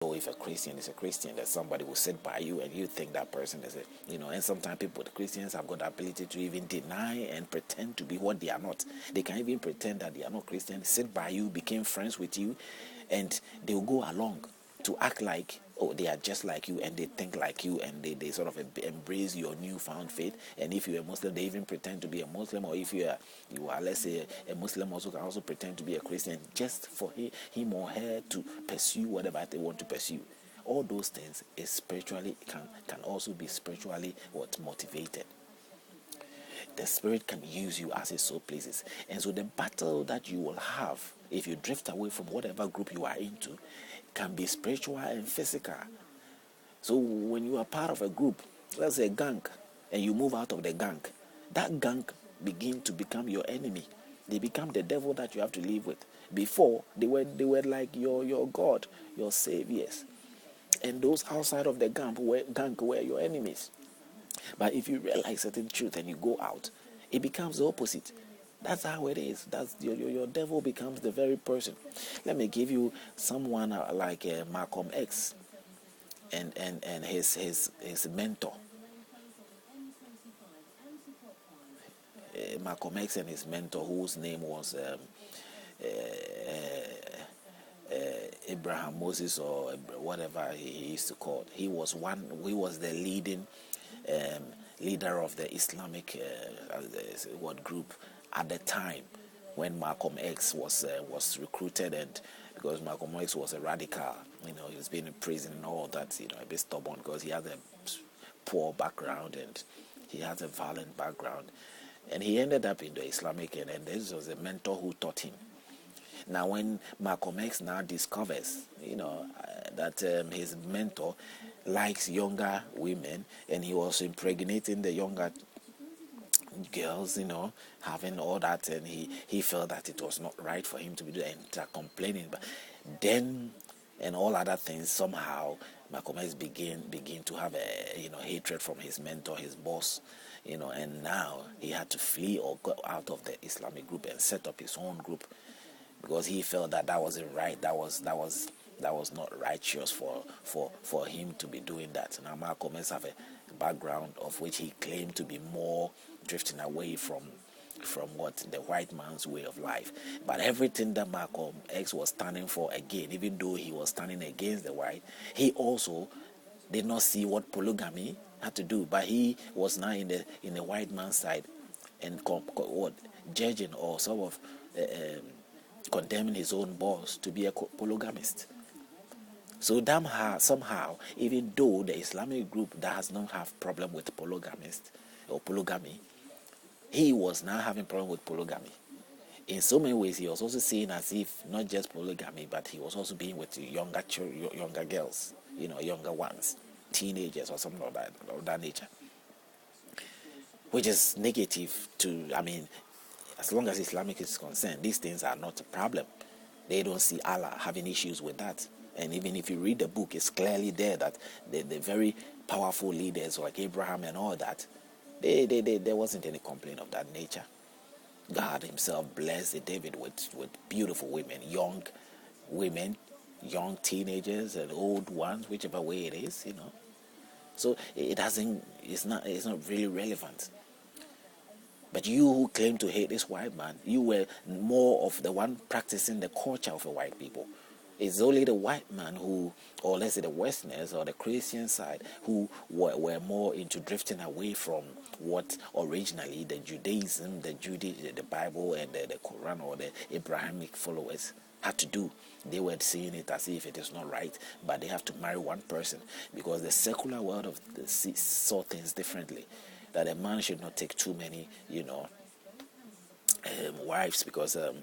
So if a Christian is a Christian, that somebody will sit by you and you think that person is and sometimes people, the Christians have got the ability to even deny and pretend to be what they are not. They can even pretend that they are not Christian, sit by you, became friends with you, and they will go along to act like, oh, they are just like you, and they think like you, and they sort of embrace your newfound faith. And if you're a Muslim, they even pretend to be a Muslim. Or if you are, let's say, a Muslim, also can also pretend to be a Christian, just for him or her to pursue whatever they want to pursue. All those things is spiritually can also be spiritually motivated. The Spirit can use you as it so pleases. And so the battle that you will have if you drift away from whatever group you are into can be spiritual and physical. So when you are part of a group, let's say a gang, and you move out of the gang, that gang begin to become your enemy. They become the devil that you have to live with. Before, they were like your God, your saviors. And those outside of the gang were your enemies. But if you realize certain truth and you go out, it becomes the opposite. That's how it is. That's your devil becomes the very person. Let me give you someone like Malcolm X and his mentor. Malcolm X and his mentor, whose name was Abraham Moses, or whatever he used to call it. He was the leading leader of the Islamic group at the time when Malcolm X was recruited, and because Malcolm X was a radical, he was being in prison and all that, a bit stubborn because he had a poor background and he had a violent background, and he ended up in the Islamic, and this was a mentor who taught him. Now, when Malcolm X now discovers, that his mentor likes younger women, and he was impregnating the younger girls, having all that, and he felt that it was not right for him to be doing, and start complaining. But then, and all other things, somehow Malcolm X begin to have a hatred from his mentor, his boss, and now he had to flee or go out of the Islamic group and set up his own group, because he felt that wasn't right. That was not righteous for him to be doing that. Now Malcolm X have a background of which he claimed to be more drifting away from what the white man's way of life. But everything that Malcolm X was standing for, again, even though he was standing against the white, he also did not see what polygamy had to do. But he was now in the white man's side, and judging or sort of condemning his own boss to be a polygamist. So somehow, even though the Islamic group does not have problem with polygamist or polygamy, he was now having problem with polygamy. In so many ways, he was also seeing as if not just polygamy, but he was also being with younger girls, younger ones, teenagers or something of that nature, which is negative to. As long as Islamic is concerned, these things are not a problem. They don't see Allah having issues with that. And even if you read the book, it's clearly there that the very powerful leaders like Abraham and all that, there wasn't any complaint of that nature. God himself blessed David with beautiful women, young teenagers and old ones, whichever way it is, So it's not really relevant. But you who claim to hate this white man, you were more of the one practicing the culture of the white people. It's only the white man who, or let's say the Westerners or the Christian side, who were more into drifting away from what originally the Judaism, the Bible and the Quran or the Abrahamic followers had to do. They were seeing it as if it is not right, but they have to marry one person, because the secular world of saw things differently. That a man should not take too many, wives, because a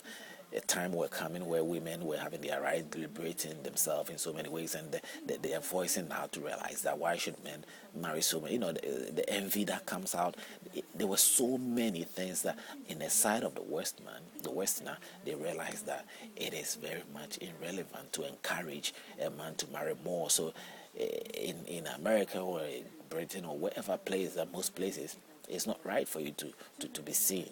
time were coming where women were having their right, liberating themselves in so many ways, and they are voicing now to realize that why should men marry so many? The envy that comes out. There were so many things that in the side of the Westerner, they realized that it is very much irrelevant to encourage a man to marry more. So in America or Britain or wherever place, that most places, it's not right for you to be seen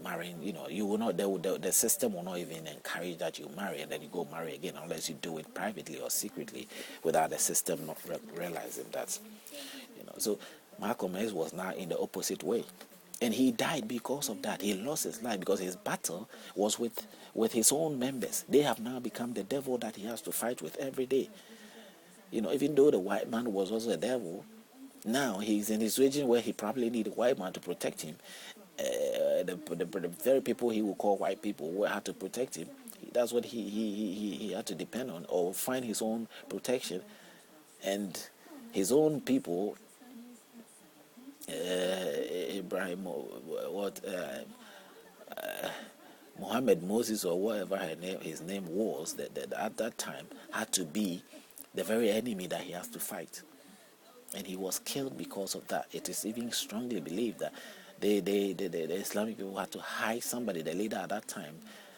marrying, you will not, the system will not even encourage that you marry and then you go marry again unless you do it privately or secretly without the system not realizing that. So Malcolm X was now in the opposite way. And he died because of that. He lost his life because his battle was with his own members. They have now become the devil that he has to fight with every day. Even though the white man was also a devil, now he's in a situation where he probably need a white man to protect him. The very people he will call white people will have to protect him. That's what he had to depend on, or find his own protection. And his own people, Ibrahim, Muhammad Moses or whatever his name was, that at that time had to be the very enemy that he has to fight. And he was killed because of that. It is even strongly believed that the Islamic people had to hide somebody. The leader at that time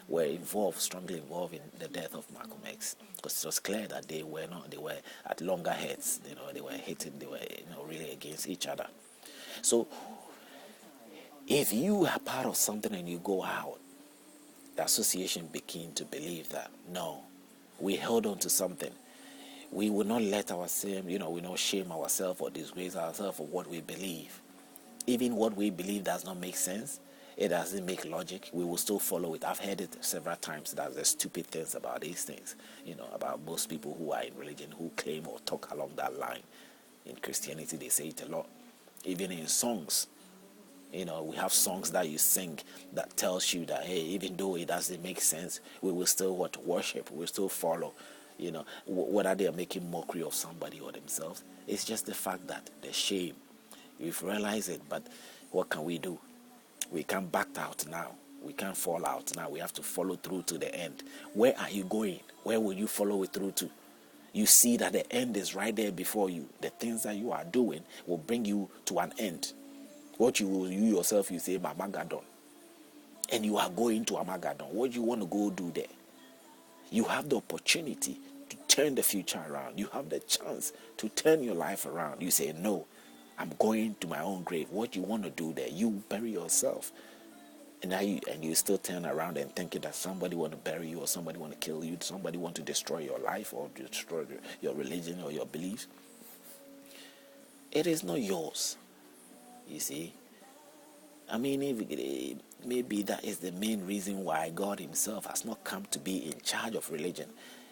were strongly involved in the death of Malcolm X, because it was clear that they were at loggerheads. They were hating. They were really against each other. So if you are part of something and you go out, the association begin to believe that no, we held on to something. We will not let ourselves, we not shame ourselves or disgrace ourselves for what we believe. Even what we believe does not make sense. It doesn't make logic. We will still follow it. I've heard it several times that there's stupid things about these things, about most people who are in religion who claim or talk along that line. In Christianity, they say it a lot. Even in songs, we have songs that you sing that tells you that, hey, even though it doesn't make sense, we will still worship, we will still follow. Whether they are making mockery of somebody or themselves, it's just the fact that the shame. We've realized it, but what can we do? We can't back out now. We can't fall out now. We have to follow through to the end. Where are you going? Where will you follow it through to? You see that the end is right there before you. The things that you are doing will bring you to an end. What you yourself, you say, Armageddon. And you are going to Armageddon. What do you want to go do there? You have the opportunity to turn the future around. You have the chance to turn your life around. You say, no, I'm going to my own grave. What you want to do there? You bury yourself. And now you still turn around and thinking that somebody want to bury you, or somebody want to kill you, somebody want to destroy your life or destroy your religion or your beliefs. It is not yours. You see? I mean, maybe that is the main reason why God himself has not come to be in charge of religion.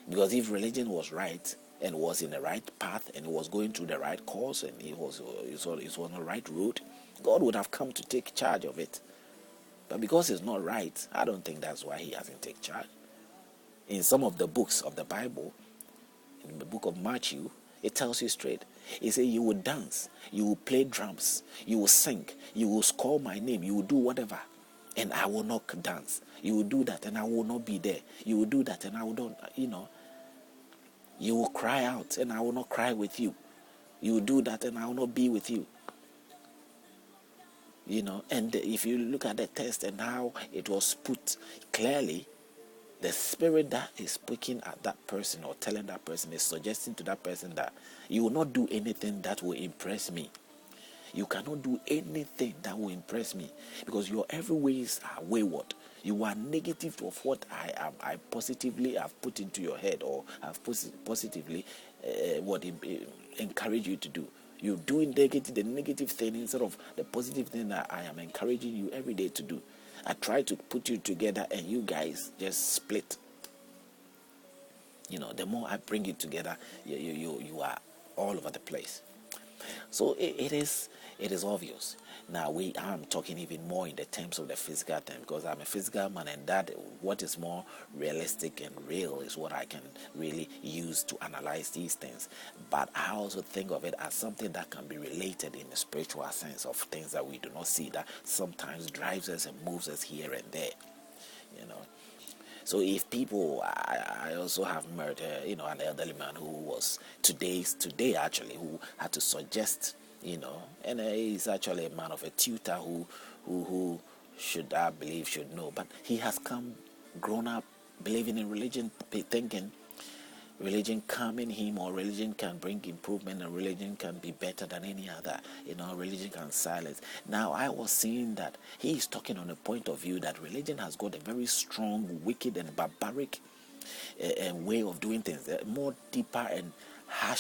Because if religion was right and was in the right path and was going through the right course and it was on the right route, God would have come to take charge of it. But because it's not right, I don't think that's why he hasn't taken charge. In some of the books of the Bible, in the book of Matthew, it tells you straight. It says you will dance, you will play drums, you will sing, you will call my name, you will do whatever, and I will not dance. You will do that and I will not be there. You will do that and I will not, you will cry out and I will not cry with you. You will do that and I will not be with you. And if you look at the text and how it was put clearly, the spirit that is speaking at that person or telling that person is suggesting to that person that you will not do anything that will impress me. You cannot do anything that will impress me because your every ways are wayward. You are negative of what I positively have put into your head or have positively encourage you to do. You're doing the negative thing instead of the positive thing that I am encouraging you every day to do. I try to put you together and you guys just split. The more I bring you together, you are all over the place. So it is obvious. Now I'm talking even more in the terms of the physical term because I'm a physical man, and that what is more realistic and real is what I can really use to analyze these things. But I also think of it as something that can be related in the spiritual sense of things that we do not see, that sometimes drives us and moves us here and there. So if people, I also have met, an elderly man who was today actually, who had to suggest, and he's actually a man of a tutor who should, I believe, should know, but he has grown up believing in religion, thinking religion calming him, or religion can bring improvement, and religion can be better than any other. Religion can silence. Now, I was seeing that he is talking on a point of view that religion has got a very strong, wicked, and barbaric way of doing things, more deeper and harsh